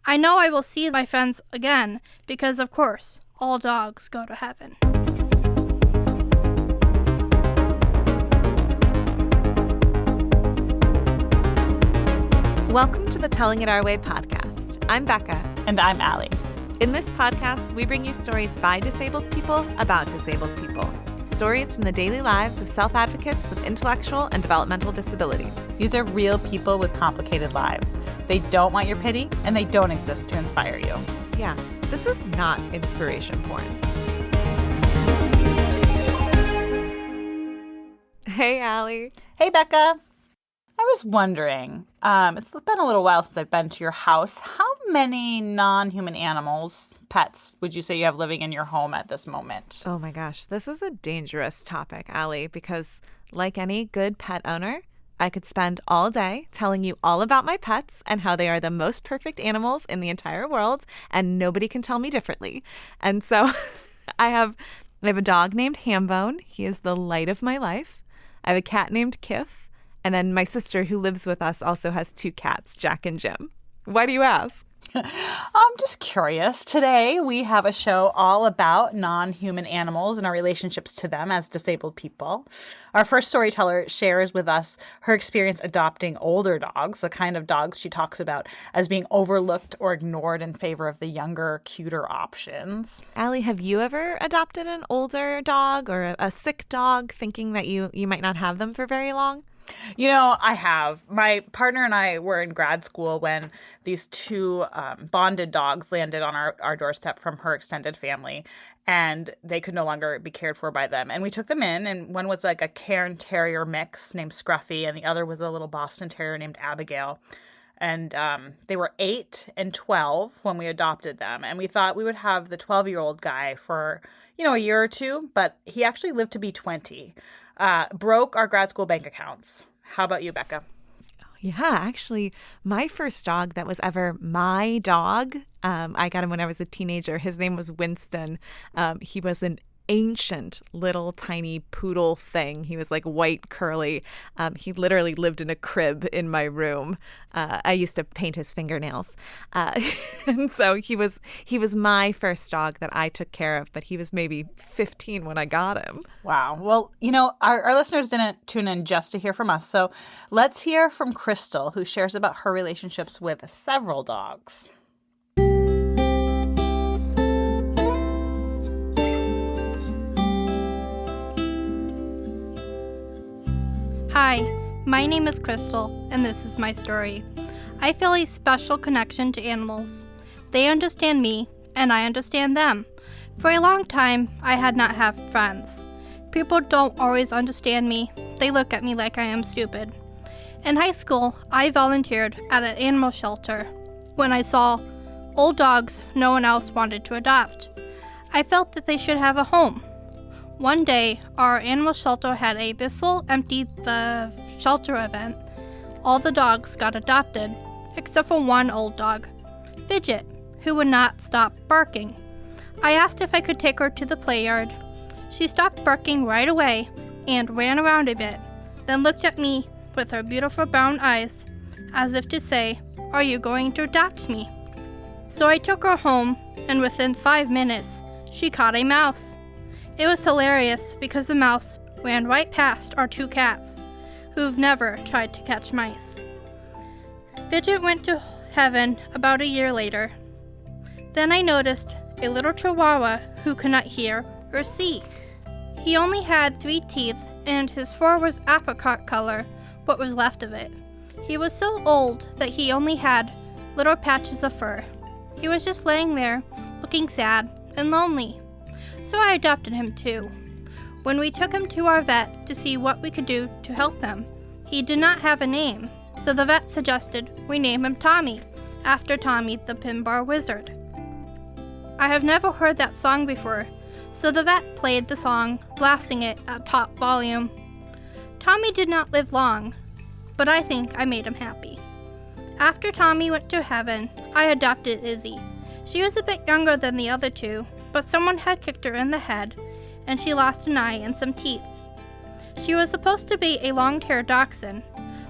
I know I will see my friends again because, of course, all dogs go to heaven. Welcome to the Telling It Our Way podcast. I'm Becca. And I'm Allie. In this podcast, we bring you stories by disabled people about disabled people. Stories from the daily lives of self-advocates with intellectual and developmental disabilities. These are real people with complicated lives. They don't want your pity, and they don't exist to inspire you. Yeah, this is not inspiration porn. Hey, Allie. Hey, Becca. I was wondering, it's been a little while since I've been to your house. How many non-human animals, pets, would you say you have living in your home at this moment? Oh my gosh, this is a dangerous topic, Allie, because like any good pet owner, I could spend all day telling you all about my pets and how they are the most perfect animals in the entire world, and nobody can tell me differently. And so I have a dog named Hambone. He is the light of my life. I have a cat named Kiff. And then my sister who lives with us also has 2 cats, Jack and Jim. Why do you ask? I'm just curious. Today we have a show all about non-human animals and our relationships to them as disabled people. Our first storyteller shares with us her experience adopting older dogs, the kind of dogs she talks about as being overlooked or ignored in favor of the younger, cuter options. Allie, have you ever adopted an older dog or a sick dog thinking that you might not have them for very long? You know, I have. My partner and I were in grad school when these 2 bonded dogs landed on our doorstep from her extended family, and they could no longer be cared for by them. And we took them in, and one was like a Cairn Terrier mix named Scruffy, and the other was a little Boston Terrier named Abigail. And they were 8 and 12 when we adopted them. And we thought we would have the 12-year-old guy for, a year or 2, but he actually lived to be 20. Broke our grad school bank accounts. How about you, Becca? Yeah, actually, my first dog that was ever my dog, I got him when I was a teenager. His name was Winston. He was an ancient little tiny poodle thing. He was like white, curly. He literally lived in a crib in my room. I used to paint his fingernails. And so he was my first dog that I took care of, but he was maybe 15 when I got him. Wow. Well, our listeners didn't tune in just to hear from us. So let's hear from Chrystal, who shares about her relationships with several dogs. Hi, my name is Chrystal, and this is my story. I feel a special connection to animals. They understand me, and I understand them. For a long time, I had not had friends. People don't always understand me. They look at me like I am stupid. In high school, I volunteered at an animal shelter when I saw old dogs no one else wanted to adopt. I felt that they should have a home. One day, our animal shelter had a Bissell empty the shelter event. All the dogs got adopted, except for one old dog, Fidget, who would not stop barking. I asked if I could take her to the play yard. She stopped barking right away and ran around a bit, then looked at me with her beautiful brown eyes, as if to say, "Are you going to adopt me?" So I took her home, and within 5 minutes, she caught a mouse. It was hilarious because the mouse ran right past our 2 cats, who've never tried to catch mice. Fidget went to heaven about a year later. Then I noticed a little chihuahua who could not hear or see. He only had 3 teeth, and his fur was apricot color, what was left of it. He was so old that he only had little patches of fur. He was just laying there, looking sad and lonely. So I adopted him too. When we took him to our vet to see what we could do to help him, he did not have a name, so the vet suggested we name him Tommy, after Tommy the Pinbar Wizard. I have never heard that song before, so the vet played the song, blasting it at top volume. Tommy did not live long, but I think I made him happy. After Tommy went to heaven, I adopted Izzy. She was a bit younger than the other 2, but someone had kicked her in the head, and she lost an eye and some teeth. She was supposed to be a long-haired dachshund,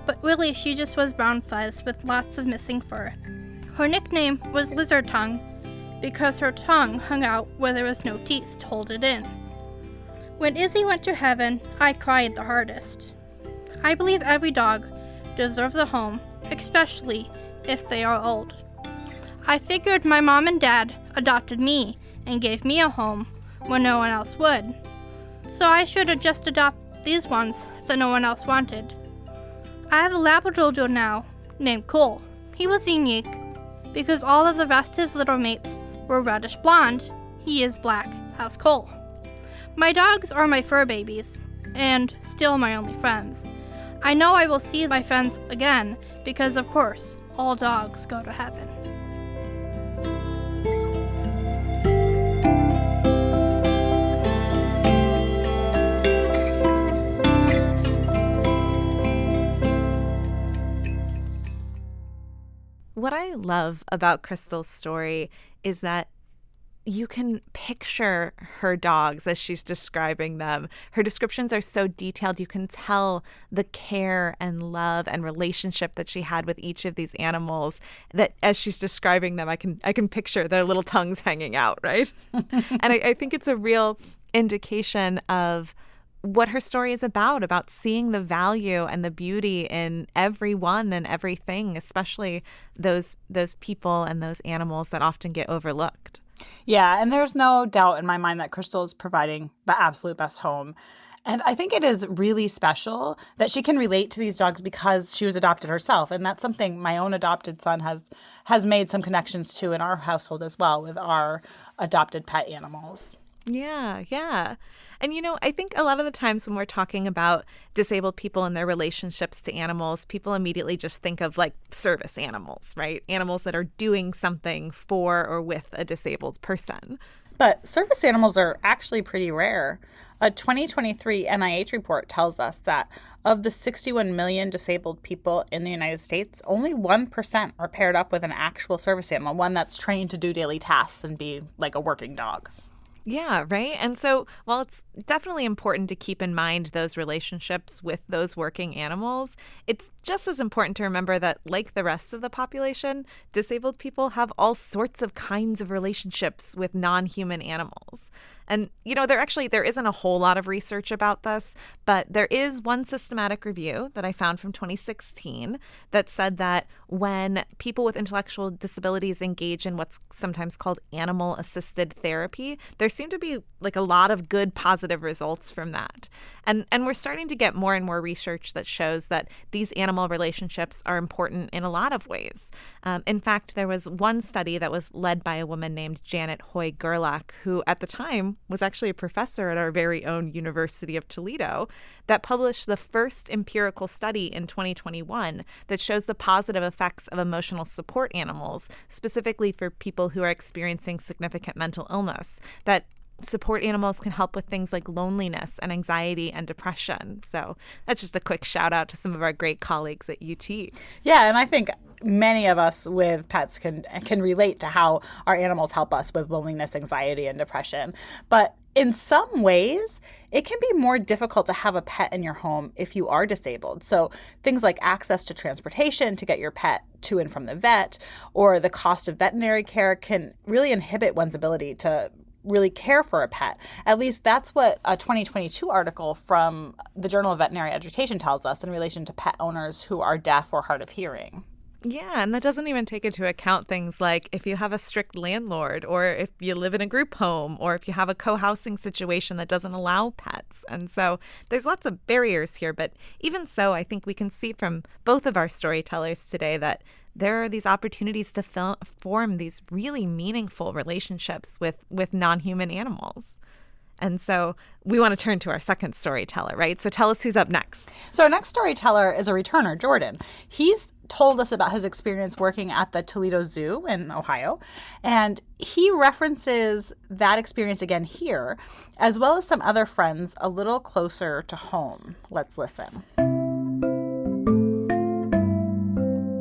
but really she just was brown fuzz with lots of missing fur. Her nickname was Lizard Tongue because her tongue hung out where there was no teeth to hold it in. When Izzy went to heaven, I cried the hardest. I believe every dog deserves a home, especially if they are old. I figured my mom and dad adopted me and gave me a home when no one else would. So I should have just adopted these ones that no one else wanted. I have a Labradoodle now named Cole. He was unique because all of the rest of his little mates were reddish blonde. He is black as Cole. My dogs are my fur babies and still my only friends. I know I will see my friends again because, of course, all dogs go to heaven. What I love about Chrystal's story is that you can picture her dogs as she's describing them. Her descriptions are so detailed. You can tell the care and love and relationship that she had with each of these animals, that as she's describing them, I can picture their little tongues hanging out, right? And I think it's a real indication of what her story is about seeing the value and the beauty in everyone and everything, especially those people and those animals that often get overlooked. Yeah, and there's no doubt in my mind that Chrystal is providing the absolute best home. And I think it is really special that she can relate to these dogs because she was adopted herself. And that's something my own adopted son has made some connections to in our household as well with our adopted pet animals. Yeah. And, I think a lot of the times when we're talking about disabled people and their relationships to animals, people immediately just think of like service animals, right? Animals that are doing something for or with a disabled person. But service animals are actually pretty rare. A 2023 NIH report tells us that of the 61 million disabled people in the United States, only 1% are paired up with an actual service animal, one that's trained to do daily tasks and be like a working dog. Yeah, right. And so while it's definitely important to keep in mind those relationships with those working animals, it's just as important to remember that, like the rest of the population, disabled people have all sorts of kinds of relationships with non-human animals. And, there isn't a whole lot of research about this, but there is one systematic review that I found from 2016 that said that when people with intellectual disabilities engage in what's sometimes called animal-assisted therapy, there seem to be like a lot of good positive results from that. And we're starting to get more and more research that shows that these animal relationships are important in a lot of ways. In fact, there was one study that was led by a woman named Janet Hoy Gerlach, who at the time was actually a professor at our very own University of Toledo, that published the first empirical study in 2021 that shows the positive effects of emotional support animals, specifically for people who are experiencing significant mental illness, that support animals can help with things like loneliness and anxiety and depression. So that's just a quick shout out to some of our great colleagues at UT. Yeah, and I think many of us with pets can relate to how our animals help us with loneliness, anxiety, and depression. But in some ways, it can be more difficult to have a pet in your home if you are disabled. So things like access to transportation to get your pet to and from the vet, or the cost of veterinary care can really inhibit one's ability to really care for a pet. At least that's what a 2022 article from the Journal of Veterinary Education tells us in relation to pet owners who are deaf or hard of hearing. Yeah, and that doesn't even take into account things like if you have a strict landlord, or if you live in a group home, or if you have a co-housing situation that doesn't allow pets. And so there's lots of barriers here. But even so, I think we can see from both of our storytellers today that there are these opportunities to form these really meaningful relationships with non-human animals. And so we want to turn to our second storyteller, right? So tell us who's up next. So our next storyteller is a returner, Jordan. He's told us about his experience working at the Toledo Zoo in Ohio, and he references that experience again here, as well as some other friends a little closer to home. Let's listen.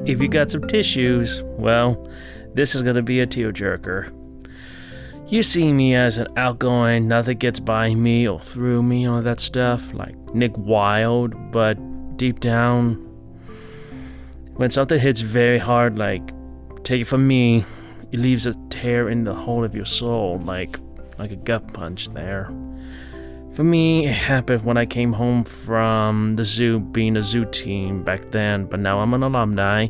If you got some tissues, well, this is going to be a tearjerker. You see me as an outgoing, nothing gets by me or through me, all that stuff, like Nick Wilde, but deep down, when something hits very hard, like take it from me, it leaves a tear in the whole of your soul, like a gut punch there. For me, it happened when I came home from the zoo, being a zoo team back then, but now I'm an alumni.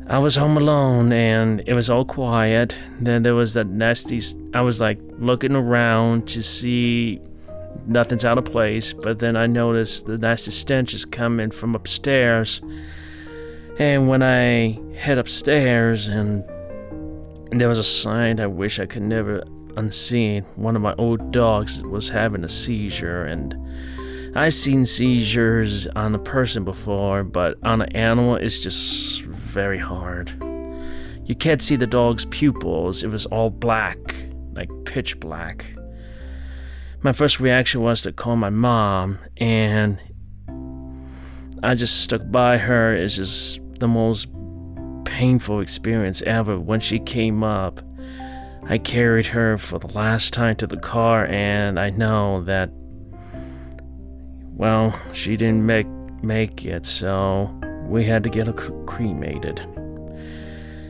I was home alone, and it was all quiet. Then there was that nasty... I was, like, looking around to see nothing's out of place, but then I noticed the nasty stench is coming from upstairs. And when I head upstairs, and there was a sign I wish I could never unseen. One of my old dogs was having a seizure, and I've seen seizures on a person before, but on an animal, it's just very hard. You can't see the dog's pupils. It was all black, like pitch black. My first reaction was to call my mom, and I just stuck by her. It's just the most painful experience ever. When she came up, I carried her for the last time to the car, and I know that, well, she didn't make it, so we had to get her cremated.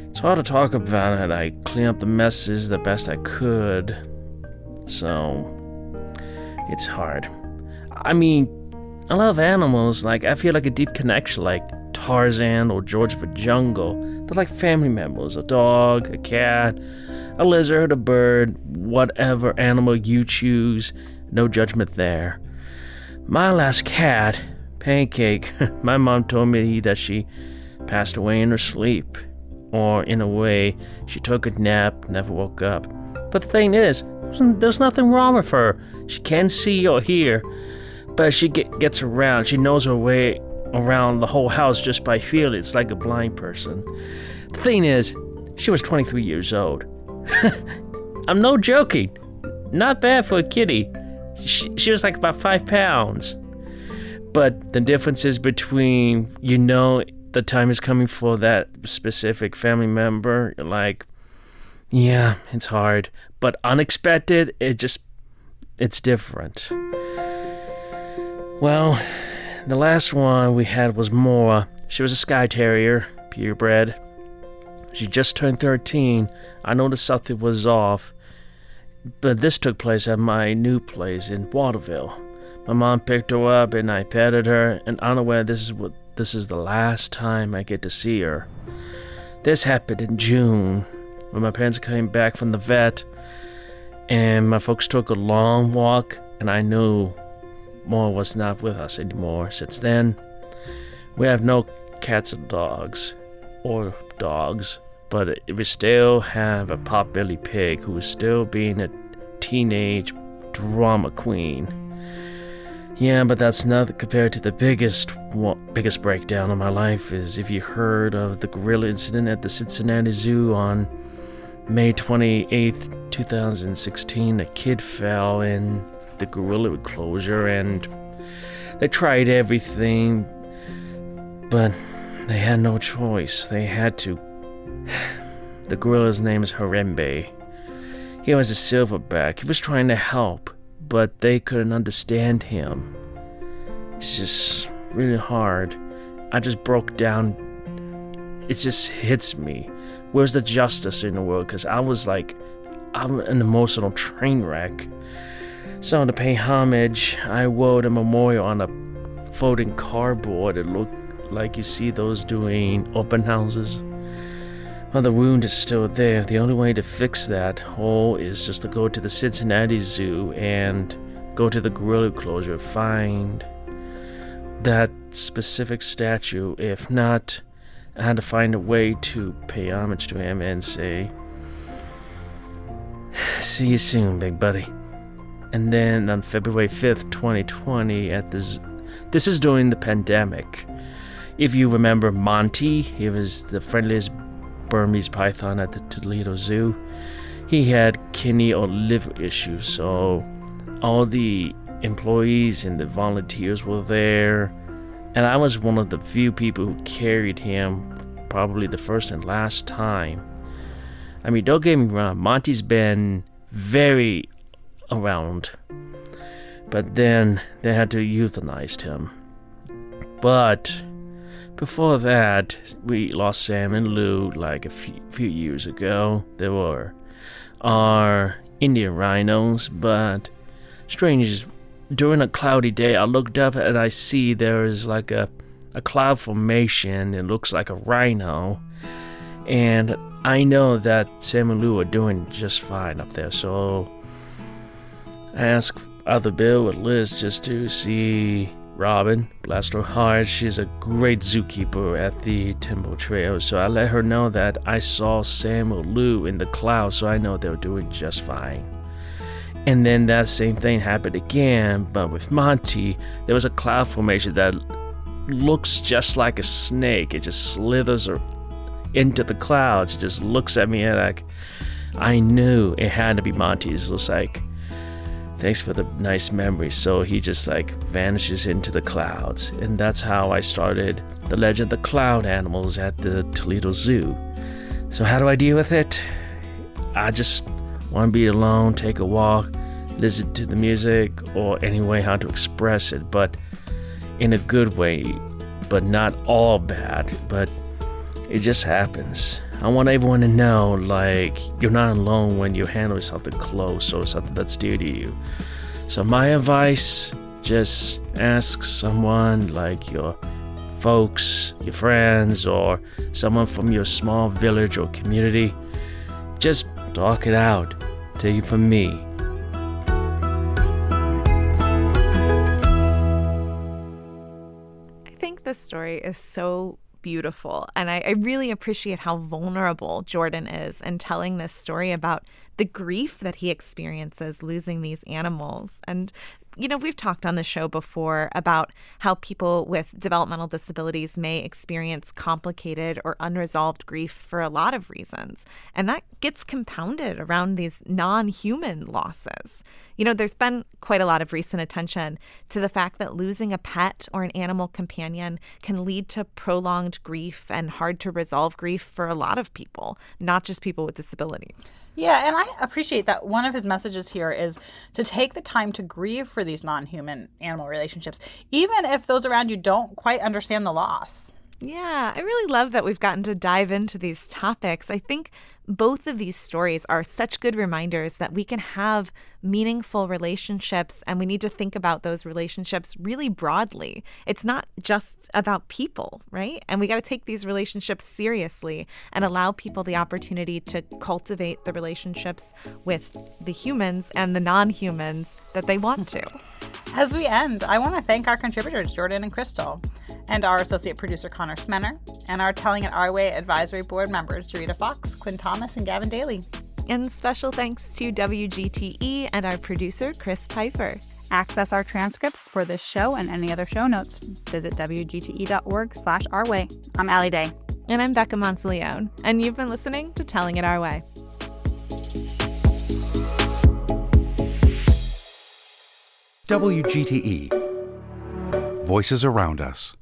It's hard to talk about it. I cleaned up the messes the best I could, so it's hard. I mean, I love animals. Like, I feel like a deep connection, like Tarzan or George of the Jungle. They're like family members. A dog, a cat, a lizard, a bird, whatever animal you choose. No judgment there. My last cat, Pancake, my mom told me that she passed away in her sleep. Or, in a way, she took a nap, never woke up. But the thing is, there's nothing wrong with her. She can't see or hear, but she gets around. She knows her way around the whole house just by feeling. It's like a blind person. The thing is, she was 23 years old. I'm no joking. Not bad for a kitty. She was like about 5 pounds. But the difference is between, the time is coming for that specific family member. You're like, yeah, it's hard. But unexpected, it's different. Well, the last one we had was Mora. She was a Skye Terrier, purebred. She just turned 13. I noticed something was off. But this took place at my new place in Waterville. My mom picked her up and I petted her, and unaware this is the last time I get to see her. This happened in June, when my parents came back from the vet, and my folks took a long walk, and I knew Mora was not with us anymore. Since then, we have no cats or dogs, but we still have a potbelly pig who is still being a teenage drama queen. Yeah, but that's nothing compared to the biggest breakdown of my life. Is if you heard of the gorilla incident at the Cincinnati Zoo on May 28th, 2016. A kid fell in the gorilla enclosure, and they tried everything, but they had no choice. They had to. The gorilla's name is Harambe. He was a silverback. He was trying to help, but they couldn't understand him. It's just really hard. I just broke down. It just hits me. Where's the justice in the world? Because I'm an emotional train wreck. So to pay homage, I wrote a memorial on a folding cardboard. It looked like you see those doing open houses. Well, the wound is still there. The only way to fix that hole is just to go to the Cincinnati Zoo and go to the gorilla enclosure, find that specific statue. If not, I had to find a way to pay homage to him and say, see you soon, big buddy. And then on February 5th, 2020, this is during the pandemic. If you remember Monty, he was the friendliest Burmese python at the Toledo Zoo. He had kidney or liver issues, so all the employees and the volunteers were there, and I was one of the few people who carried him, probably the first and last time. I mean, don't get me wrong, Monty's been very around, but then they had to euthanize him. But Before that, we lost Sam and Lou like a few years ago. They were our Indian rhinos, but strange, during a cloudy day, I looked up and I see there is like a cloud formation. It looks like a rhino, and I know that Sam and Lou are doing just fine up there, so I asked other Bill and Liz just to see Robin, bless her heart. She's a great zookeeper at the Timber Trail, so I let her know that I saw Sam and Lou in the clouds, so I know they're doing just fine. And then that same thing happened again, but with Monty, there was a cloud formation that looks just like a snake. It just slithers into the clouds. It just looks at me and like, I knew it had to be Monty. It was like, thanks for the nice memory. So he just like vanishes into the clouds. And that's how I started the Legend of the Cloud Animals at the Toledo Zoo. So how do I deal with it? I just want to be alone, take a walk, listen to the music, or any way how to express it, but in a good way, but not all bad, but it just happens. I want everyone to know, like, you're not alone when you handle something close or something that's dear to you. So my advice, just ask someone like your folks, your friends, or someone from your small village or community. Just talk it out. Take it from me. I think this story is so beautiful, and I really appreciate how vulnerable Jordan is in telling this story about the grief that he experiences losing these animals. And we've talked on the show before about how people with developmental disabilities may experience complicated or unresolved grief for a lot of reasons. And that gets compounded around these non-human losses. There's been quite a lot of recent attention to the fact that losing a pet or an animal companion can lead to prolonged grief and hard to resolve grief for a lot of people, not just people with disabilities. Yeah, and I appreciate that one of his messages here is to take the time to grieve for these non-human animal relationships, even if those around you don't quite understand the loss. Yeah, I really love that we've gotten to dive into these topics. I think both of these stories are such good reminders that we can have meaningful relationships, and we need to think about those relationships really broadly. It's not just about people, right? And we got to take these relationships seriously and allow people the opportunity to cultivate the relationships with the humans and the non-humans that they want to. As we end, I want to thank our contributors, Jordan and Chrystal, and our associate producer, Connor Smenner, and our Telling It Our Way advisory board members, Jarita Fox, Quinn Thomas, and Gavin Daly. And special thanks to WGTE and our producer, Chris Pfeiffer. Access our transcripts for this show and any other show notes. Visit wgte.org/ourway. I'm Allie Day. And I'm Becca Monteleone. And you've been listening to Telling It Our Way. WGTE. Voices around us.